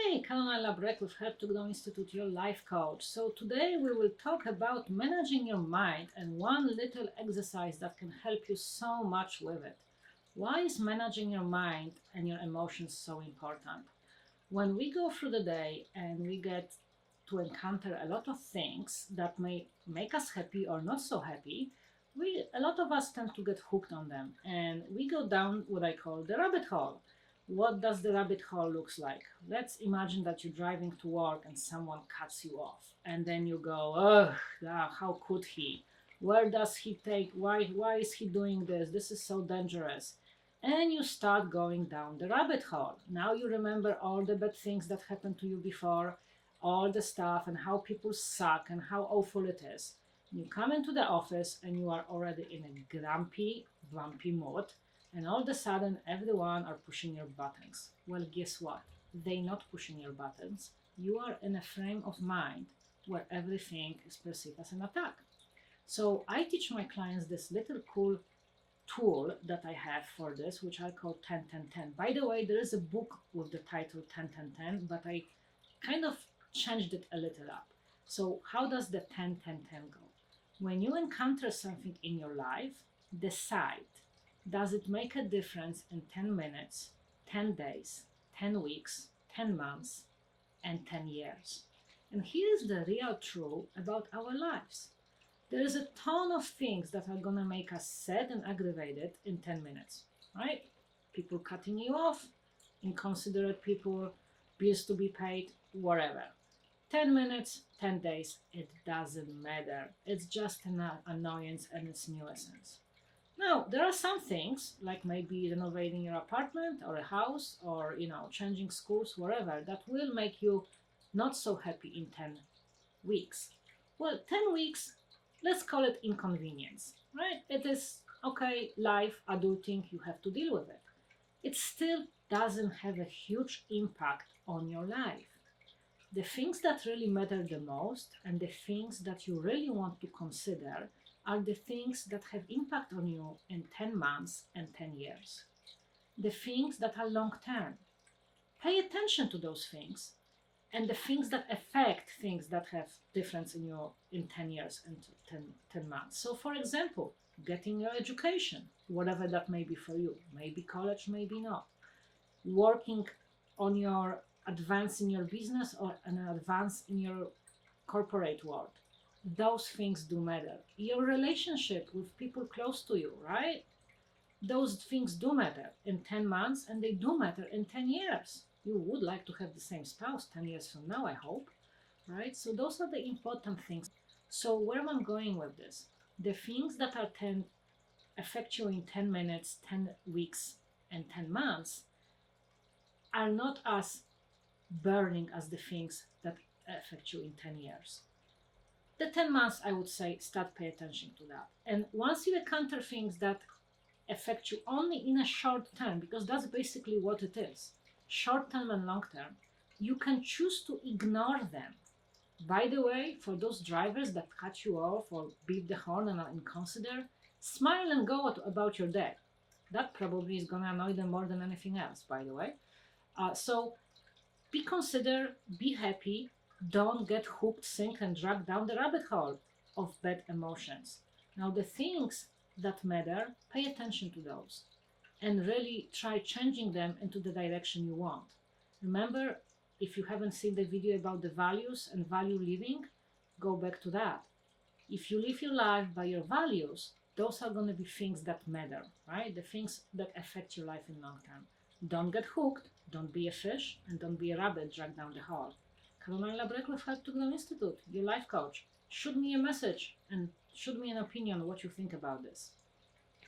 Hey, Karoline LaBrecque with Help to Grow Institute, your life coach. So today we will talk about managing your mind and one little exercise that can help you so much with it. Why is managing your mind and your emotions so important? When we go through the day and we get to encounter a lot of things that may make us happy or not so happy, a lot of us tend to get hooked on them and we go down what I call the rabbit hole. What does the rabbit hole looks like? Let's imagine that you're driving to work and someone cuts you off, and then you go, ugh, how could he? Where does he take? Why is he doing this? This is so dangerous. And you start going down the rabbit hole. Now you remember all the bad things that happened to you before, all the stuff and how people suck and how awful it is. You come into the office and you are already in a grumpy mood, and all of a sudden everyone are pushing your buttons. Well, guess what? They're not pushing your buttons. You are in a frame of mind where everything is perceived as an attack. So I teach my clients this little cool tool that I have for this, which I call 10-10-10. By the way, there is a book with the title 10-10-10, but I kind of changed it a little up. So how does the 10-10-10 go? When you encounter something in your life, decide, does it make a difference in 10 minutes, 10 days, 10 weeks, 10 months, and 10 years? And here's the real truth about our lives. There is a ton of things that are gonna make us sad and aggravated in 10 minutes, right? People cutting you off, inconsiderate people, bills to be paid, whatever. 10 minutes, 10 days, it doesn't matter. It's just an annoyance and it's nuisance. Now, there are some things, like maybe renovating your apartment or a house or, changing schools, whatever, that will make you not so happy in 10 weeks. Well, 10 weeks, let's call it inconvenience, right? It is, okay, life, adulting, you have to deal with it. It still doesn't have a huge impact on your life. The things that really matter the most and the things that you really want to consider are the things that have impact on you in 10 months and 10 years. The things that are long term. Pay attention to those things and the things that affect things that have difference in you in 10 years and 10 months. So for example, getting your education, whatever that may be for you, maybe college, maybe not. Working on your advance in your business or an advance in your corporate world. Those things do matter. Your relationship with people close to you, right? Those things do matter in 10 months and they do matter in 10 years. You would like to have the same spouse 10 years from now, I hope, right? So those are the important things. So where am I going with this? The things that are affect you in 10 minutes, 10 weeks, and 10 months are not as burning as the things that affect you in 10 years. The 10 months, I would say, start pay attention to that. And once you encounter things that affect you only in a short term, because that's basically what it is, short term and long term, you can choose to ignore them. By the way, for those drivers that cut you off or beep the horn and are inconsiderate, smile and go about your day. That probably is going to annoy them more than anything else, by the way. So be considerate, be happy, don't get hooked, sink, and dragged down the rabbit hole of bad emotions. Now, the things that matter, pay attention to those and really try changing them into the direction you want. Remember, if you haven't seen the video about the values and value living, go back to that. If you live your life by your values, those are going to be things that matter, right? The things that affect your life in long term. Don't get hooked, don't be a fish, and don't be a rabbit dragged down the hole. Karoline LaBrecque with Help to Grow Institute, your life coach. Shoot me a message and shoot me an opinion on what you think about this.